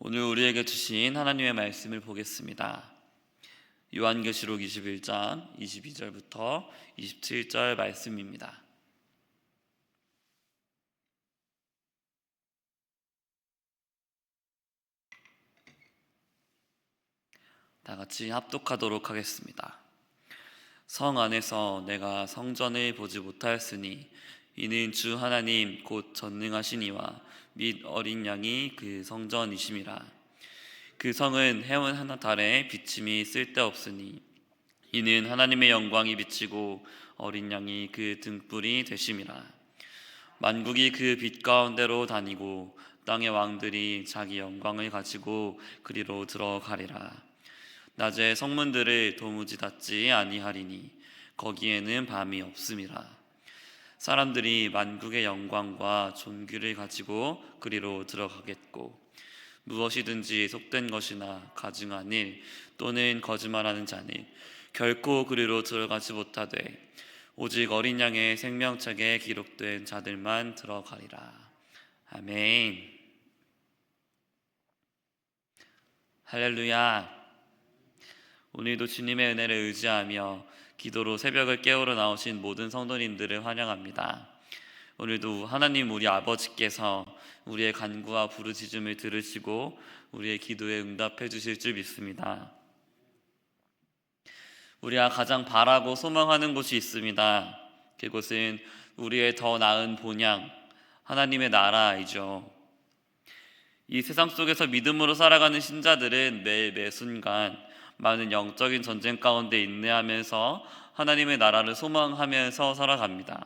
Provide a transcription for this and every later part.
오늘 우리에게 주신 하나님의 말씀을 보겠습니다. 요한계시록 21장 22절부터 27절 말씀입니다. 다 같이 합독하도록 하겠습니다. 성 안에서 내가 성전을 보지 못하였으니 이는 주 하나님 곧 전능하신 이와 및 어린 양이 그 성전이심이라. 그 성은 해원 하나 달에 비침이 쓸데없으니 이는 하나님의 영광이 비치고 어린 양이 그 등불이 되심이라. 만국이 그 빛 가운데로 다니고 땅의 왕들이 자기 영광을 가지고 그리로 들어가리라. 낮에 성문들을 도무지 닫지 아니하리니 거기에는 밤이 없음이라. 사람들이 만국의 영광과 존귀를 가지고 그리로 들어가겠고 무엇이든지 속된 것이나 가증한 일 또는 거짓말하는 자는 결코 그리로 들어가지 못하되 오직 어린 양의 생명책에 기록된 자들만 들어가리라. 아멘. 할렐루야. 오늘도 주님의 은혜를 의지하며 기도로 새벽을 깨우러 나오신 모든 성도님들을 환영합니다. 오늘도 하나님 우리 아버지께서 우리의 간구와 부르짖음을 들으시고 우리의 기도에 응답해 주실 줄 믿습니다. 우리가 가장 바라고 소망하는 곳이 있습니다. 그곳은 우리의 더 나은 본향, 하나님의 나라이죠. 이 세상 속에서 믿음으로 살아가는 신자들은 매 순간 많은 영적인 전쟁 가운데 인내하면서 하나님의 나라를 소망하면서 살아갑니다.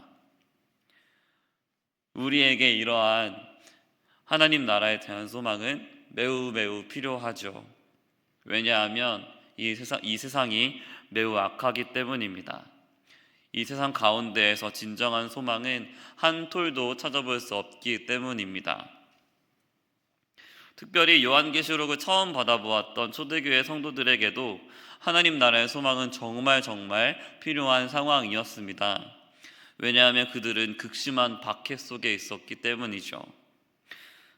우리에게 이러한 하나님 나라에 대한 소망은 매우 필요하죠. 왜냐하면 이 세상이 매우 악하기 때문입니다. 이 세상 가운데에서 진정한 소망은 한 톨도 찾아볼 수 없기 때문입니다. 특별히 요한계시록을 처음 받아보았던 초대교회 성도들에게도 하나님 나라의 소망은 정말 필요한 상황이었습니다. 왜냐하면 그들은 극심한 박해 속에 있었기 때문이죠.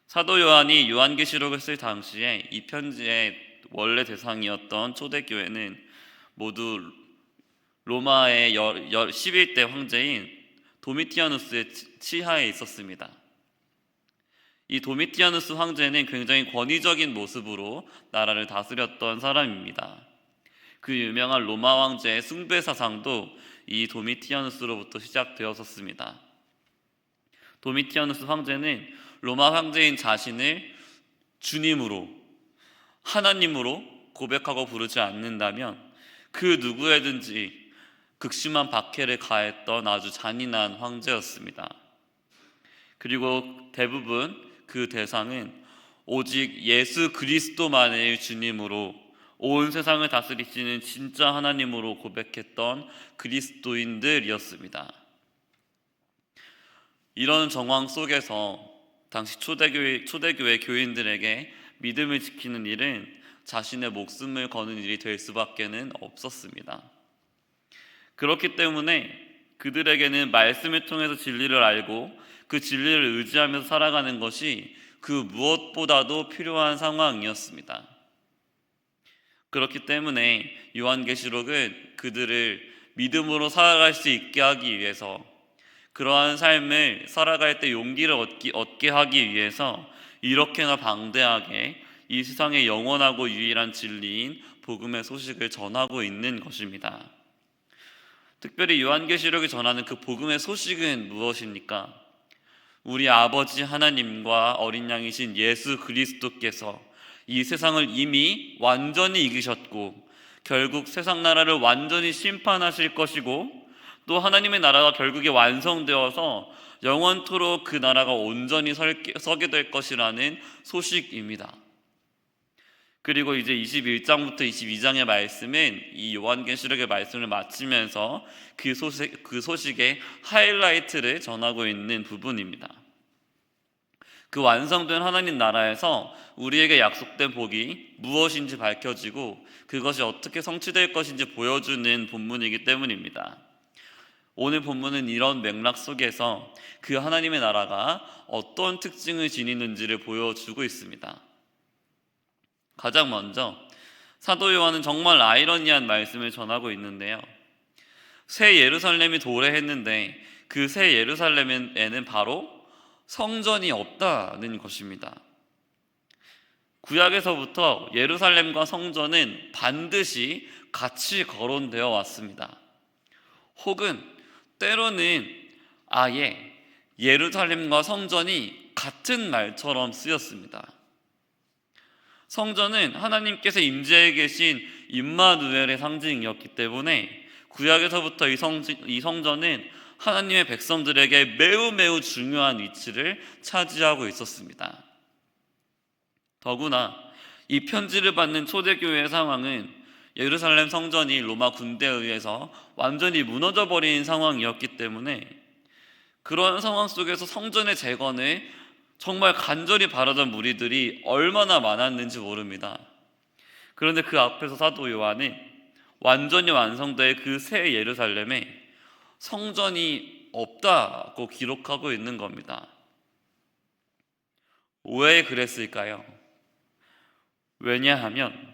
사도 요한이 요한계시록을 쓸 당시에 이 편지의 원래 대상이었던 초대교회는 모두 로마의 11대 황제인 도미티아누스의 치하에 있었습니다. 이 도미티아누스 황제는 굉장히 권위적인 모습으로 나라를 다스렸던 사람입니다. 그 유명한 로마 황제의 숭배 사상도 이 도미티아누스로부터 시작되었었습니다. 도미티아누스 황제는 로마 황제인 자신을 주님으로, 하나님으로 고백하고 부르지 않는다면 그 누구에든지 극심한 박해를 가했던 아주 잔인한 황제였습니다. 그리고 대부분 그 대상은 오직 예수 그리스도만의 주님으로 온 세상을 다스리시는 진짜 하나님으로 고백했던 그리스도인들이었습니다. 이런 정황 속에서 당시 초대교회 교인들에게 믿음을 지키는 일은 자신의 목숨을 거는 일이 될 수밖에는 없었습니다. 그렇기 때문에 그들에게는 말씀을 통해서 진리를 알고 그 진리를 의지하면서 살아가는 것이 그 무엇보다도 필요한 상황이었습니다. 그렇기 때문에 요한계시록은 그들을 믿음으로 살아갈 수 있게 하기 위해서, 그러한 삶을 살아갈 때 용기를 얻게 하기 위해서 이렇게나 방대하게 이 세상의 영원하고 유일한 진리인 복음의 소식을 전하고 있는 것입니다. 특별히 요한계시록이 전하는 그 복음의 소식은 무엇입니까? 우리 아버지 하나님과 어린 양이신 예수 그리스도께서 이 세상을 이미 완전히 이기셨고 결국 세상 나라를 완전히 심판하실 것이고 또 하나님의 나라가 결국에 완성되어서 영원토록 그 나라가 온전히 서게 될 것이라는 소식입니다. 그리고 이제 21장부터 22장의 말씀은 이 요한계시록의 말씀을 마치면서 그 소식의 하이라이트를 전하고 있는 부분입니다. 그 완성된 하나님 나라에서 우리에게 약속된 복이 무엇인지 밝혀지고 그것이 어떻게 성취될 것인지 보여주는 본문이기 때문입니다. 오늘 본문은 이런 맥락 속에서 그 하나님의 나라가 어떤 특징을 지니는지를 보여주고 있습니다. 가장 먼저 사도 요한은 정말 아이러니한 말씀을 전하고 있는데요. 새 예루살렘이 도래했는데 그 새 예루살렘에는 바로 성전이 없다는 것입니다. 구약에서부터 예루살렘과 성전은 반드시 같이 거론되어 왔습니다. 혹은 때로는 아예 예루살렘과 성전이 같은 말처럼 쓰였습니다. 성전은 하나님께서 임재해 계신 임마누엘의 상징이었기 때문에 구약에서부터 이 성전은 하나님의 백성들에게 매우 매우 중요한 위치를 차지하고 있었습니다. 더구나 이 편지를 받는 초대교회의 상황은 예루살렘 성전이 로마 군대에 의해서 완전히 무너져 버린 상황이었기 때문에 그런 상황 속에서 성전의 재건을 정말 간절히 바라던 무리들이 얼마나 많았는지 모릅니다. 그런데 그 앞에서 사도 요한은 완전히 완성될 그 새 예루살렘에 성전이 없다고 기록하고 있는 겁니다. 왜 그랬을까요? 왜냐하면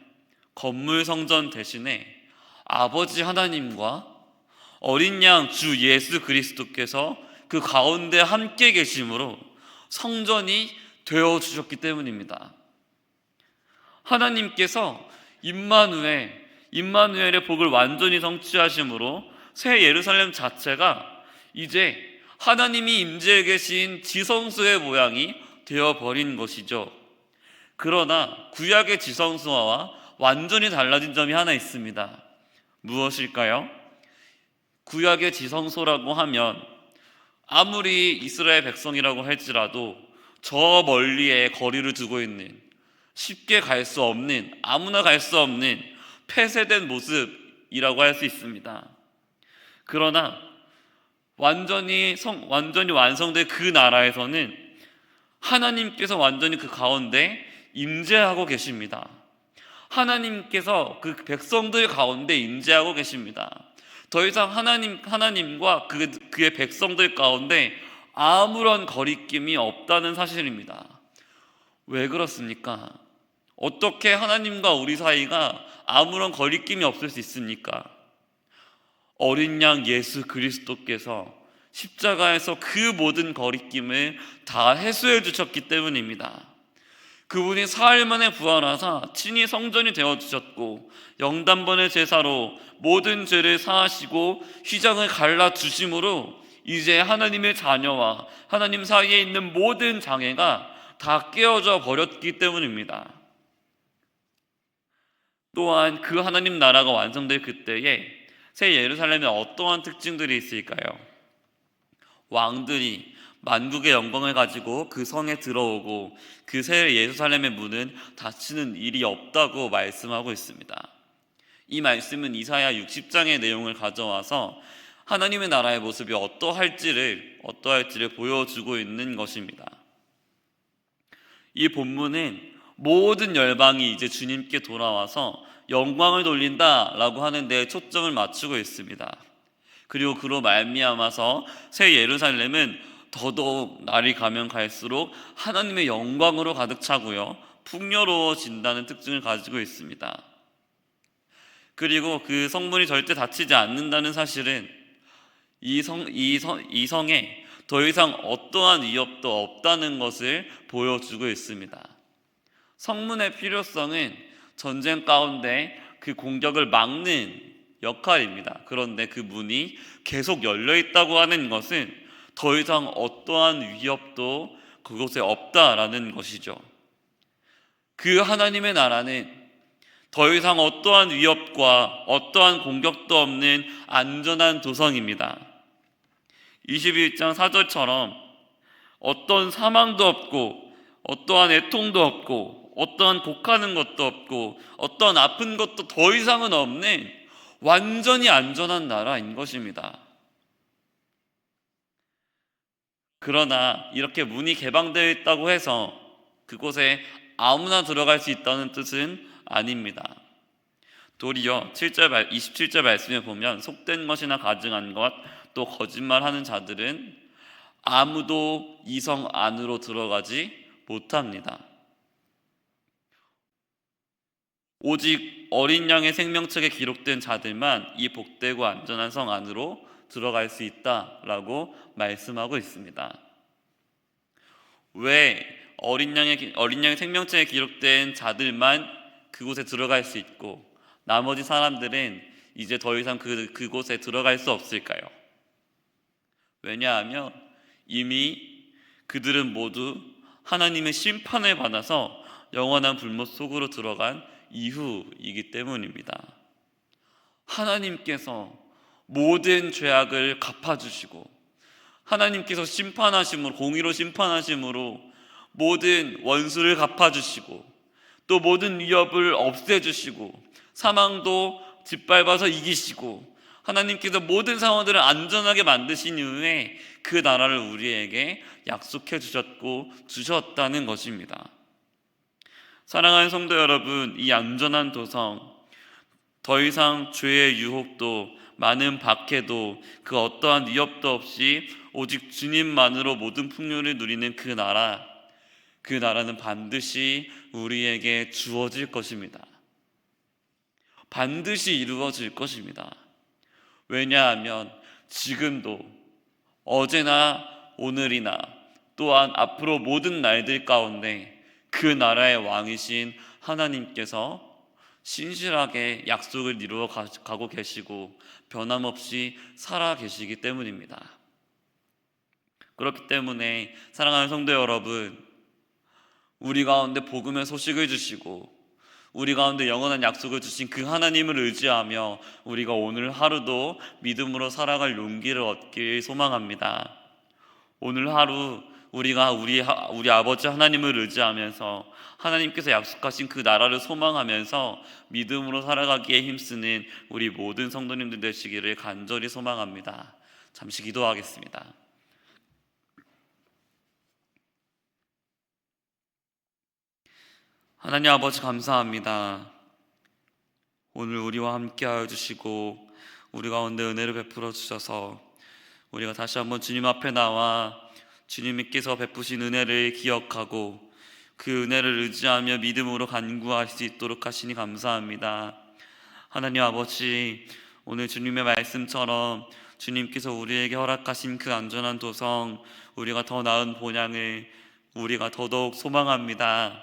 건물 성전 대신에 아버지 하나님과 어린 양 주 예수 그리스도께서 그 가운데 함께 계심으로 성전이 되어주셨기 때문입니다. 하나님께서 임마누엘의 복을 완전히 성취하심으로 새 예루살렘 자체가 이제 하나님이 임재해 계신 지성소의 모양이 되어버린 것이죠. 그러나 구약의 지성소와 완전히 달라진 점이 하나 있습니다. 무엇일까요? 구약의 지성소라고 하면 아무리 이스라엘 백성이라고 할지라도 저 멀리에 거리를 두고 있는, 쉽게 갈 수 없는, 아무나 갈 수 없는 폐쇄된 모습이라고 할 수 있습니다. 그러나 완전히 완성된 그 나라에서는 하나님께서 완전히 그 가운데 임재하고 계십니다. 하나님께서 그 백성들 가운데 임재하고 계십니다. 더 이상 하나님과 그의 백성들 가운데 아무런 거리낌이 없다는 사실입니다. 왜 그렇습니까? 어떻게 하나님과 우리 사이가 아무런 거리낌이 없을 수 있습니까? 어린 양 예수 그리스도께서 십자가에서 그 모든 거리낌을 다 해소해 주셨기 때문입니다. 그분이 사흘 만에 부활하사 친히 성전이 되어주셨고 영단번의 제사로 모든 죄를 사하시고 휘장을 갈라주심으로 이제 하나님의 자녀와 하나님 사이에 있는 모든 장애가 다 깨어져 버렸기 때문입니다. 또한 그 하나님 나라가 완성될 그때에 새 예루살렘에 어떠한 특징들이 있을까요? 왕들이 만국의 영광을 가지고 그 성에 들어오고 그 새 예루살렘의 문은 닫히는 일이 없다고 말씀하고 있습니다. 이 말씀은 이사야 60장의 내용을 가져와서 하나님의 나라의 모습이 어떠할지를 보여주고 있는 것입니다. 이 본문은 모든 열방이 이제 주님께 돌아와서 영광을 돌린다라고 하는 데 초점을 맞추고 있습니다. 그리고 그로 말미암아서 새 예루살렘은 더더욱 날이 가면 갈수록 하나님의 영광으로 가득 차고요, 풍요로워진다는 특징을 가지고 있습니다. 그리고 그 성문이 절대 닫히지 않는다는 사실은 이 성에 더 이상 어떠한 위협도 없다는 것을 보여주고 있습니다. 성문의 필요성은 전쟁 가운데 그 공격을 막는 역할입니다. 그런데 그 문이 계속 열려 있다고 하는 것은 더 이상 어떠한 위협도 그곳에 없다라는 것이죠. 그 하나님의 나라는 더 이상 어떠한 위협과 어떠한 공격도 없는 안전한 도성입니다. 21장 4절처럼 어떤 사망도 없고 어떠한 애통도 없고 어떠한 곡하는 것도 없고 어떠한 아픈 것도 더 이상은 없는 완전히 안전한 나라인 것입니다. 그러나 이렇게 문이 개방되어 있다고 해서 그곳에 아무나 들어갈 수 있다는 뜻은 아닙니다. 도리어 27절 말씀에 보면 속된 것이나 가증한 것, 또 거짓말하는 자들은 아무도 이 성 안으로 들어가지 못합니다. 오직 어린 양의 생명책에 기록된 자들만 이 복되고 안전한 성 안으로 들어갈 수 있다라고 말씀하고 있습니다. 왜 어린 양의 생명책에 기록된 자들만 그곳에 들어갈 수 있고 나머지 사람들은 이제 더 이상 그곳에 들어갈 수 없을까요? 왜냐하면 이미 그들은 모두 하나님의 심판을 받아서 영원한 불못 속으로 들어간 이후이기 때문입니다. 하나님께서 모든 죄악을 갚아주시고 하나님께서 심판하심으로, 공의로 심판하심으로 모든 원수를 갚아주시고 또 모든 위협을 없애주시고 사망도 짓밟아서 이기시고 하나님께서 모든 상황들을 안전하게 만드신 이후에 그 나라를 우리에게 약속해 주셨고 주셨다는 것입니다. 사랑하는 성도 여러분, 이 안전한 도성, 더 이상 죄의 유혹도 많은 박해도 그 어떠한 위협도 없이 오직 주님만으로 모든 풍요를 누리는 그 나라는 반드시 우리에게 주어질 것입니다. 반드시 이루어질 것입니다. 왜냐하면 지금도 어제나 오늘이나 또한 앞으로 모든 날들 가운데 그 나라의 왕이신 하나님께서 신실하게 약속을 이루어 가고 계시고 변함없이 살아 계시기 때문입니다. 그렇기 때문에 사랑하는 성도 여러분, 우리 가운데 복음의 소식을 주시고 우리 가운데 영원한 약속을 주신 그 하나님을 의지하며 우리가 오늘 하루도 믿음으로 살아갈 용기를 얻길 소망합니다. 오늘 하루 우리가 우리 아버지 하나님을 의지하면서 하나님께서 약속하신 그 나라를 소망하면서 믿음으로 살아가기에 힘쓰는 우리 모든 성도님들 되시기를 간절히 소망합니다. 잠시 기도하겠습니다. 하나님 아버지 감사합니다. 오늘 우리와 함께하여 주시고 우리 가운데 은혜를 베풀어 주셔서 우리가 다시 한번 주님 앞에 나와 주님께서 베푸신 은혜를 기억하고 그 은혜를 의지하며 믿음으로 간구할 수 있도록 하시니 감사합니다. 하나님 아버지, 오늘 주님의 말씀처럼 주님께서 우리에게 허락하신 그 안전한 도성, 우리가 더 나은 본향을 우리가 더더욱 소망합니다.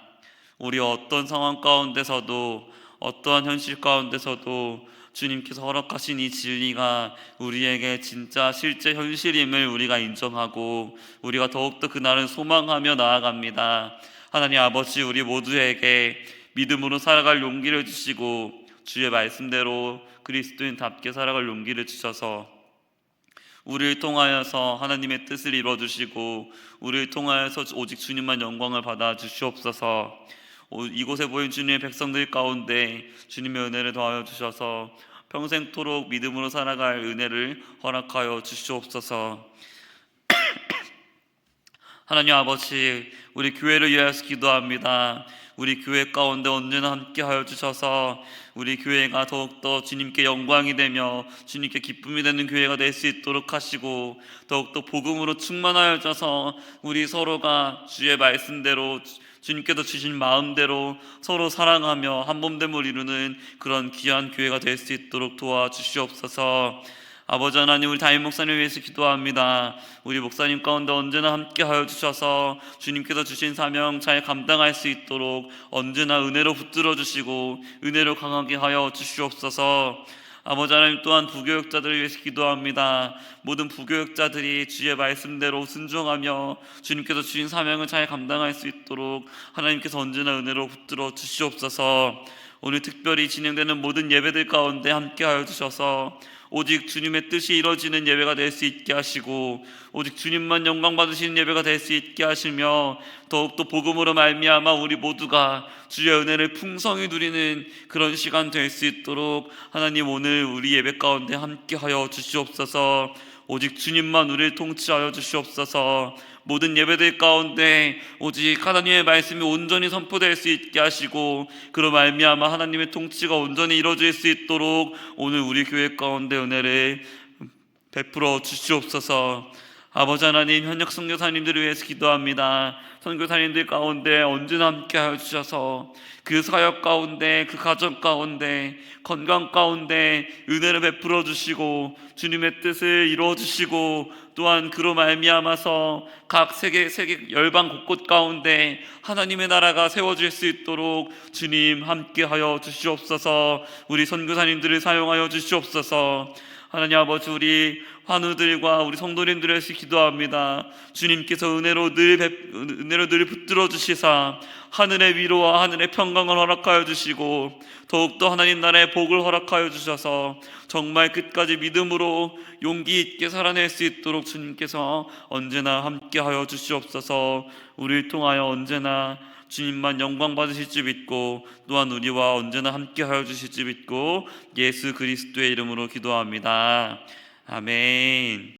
우리 어떤 상황 가운데서도 어떠한 현실 가운데서도 주님께서 허락하신 이 진리가 우리에게 진짜 실제 현실임을 우리가 인정하고 우리가 더욱더 그날은 소망하며 나아갑니다. 하나님 아버지, 우리 모두에게 믿음으로 살아갈 용기를 주시고 주의 말씀대로 그리스도인답게 살아갈 용기를 주셔서 우리를 통하여서 하나님의 뜻을 이루어주시고 우리를 통하여서 오직 주님만 영광을 받아 주시옵소서. 이곳에 보인 주님의 백성들 가운데 주님의 은혜를 더하여 주셔서 평생토록 믿음으로 살아갈 은혜를 허락하여 주시옵소서. 하나님 아버지, 우리 교회를 위하여서 기도합니다. 우리 교회 가운데 언제나 함께하여 주셔서 우리 교회가 더욱더 주님께 영광이 되며 주님께 기쁨이 되는 교회가 될 수 있도록 하시고 더욱더 복음으로 충만하여 져서 우리 서로가 주의 말씀대로 주님께서 주신 마음대로 서로 사랑하며 한몸됨을 이루는 그런 귀한 교회가 될 수 있도록 도와주시옵소서. 아버지 하나님, 우리 담임 목사님 위해서 기도합니다. 우리 목사님 가운데 언제나 함께하여 주셔서 주님께서 주신 사명 잘 감당할 수 있도록 언제나 은혜로 붙들어 주시고 은혜로 강하게 하여 주시옵소서. 아버지 하나님, 또한 부교육자들을 위해서 기도합니다. 모든 부교육자들이 주의 말씀대로 순종하며 주님께서 주신 사명을 잘 감당할 수 있도록 하나님께서 언제나 은혜로 붙들어 주시옵소서. 오늘 특별히 진행되는 모든 예배들 가운데 함께하여 주셔서 오직 주님의 뜻이 이루어지는 예배가 될 수 있게 하시고 오직 주님만 영광 받으시는 예배가 될 수 있게 하시며 더욱더 복음으로 말미암아 우리 모두가 주의 은혜를 풍성히 누리는 그런 시간 될 수 있도록 하나님, 오늘 우리 예배 가운데 함께하여 주시옵소서. 오직 주님만 우리를 통치하여 주시옵소서. 모든 예배들 가운데 오직 하나님의 말씀이 온전히 선포될 수 있게 하시고 그로 말미암아 하나님의 통치가 온전히 이루어질 수 있도록 오늘 우리 교회 가운데 은혜를 베풀어 주시옵소서. 아버지 하나님, 현역 선교사님들을 위해서 기도합니다. 선교사님들 가운데 언제나 함께 하여 주셔서 그 사역 가운데, 그 가정 가운데, 건강 가운데 은혜를 베풀어 주시고 주님의 뜻을 이루어 주시고, 또한 그로 말미암아서 각 세계 열방 곳곳 가운데 하나님의 나라가 세워질 수 있도록 주님 함께하여 주시옵소서. 우리 선교사님들을 사용하여 주시옵소서. 하나님 아버지, 우리 환우들과 우리 성도님들을 위해서 기도합니다. 주님께서 은혜로 늘 붙들어 주시사 하늘의 위로와 하늘의 평강을 허락하여 주시고, 더욱더 하나님 나라의 복을 허락하여 주셔서 정말 끝까지 믿음으로 용기 있게 살아낼 수 있도록 주님께서 언제나 함께하여 주시옵소서. 우리를 통하여 언제나 주님만 영광 받으실 줄 믿고, 또한 우리와 언제나 함께하여 주실 줄 믿고 예수 그리스도의 이름으로 기도합니다. 아멘.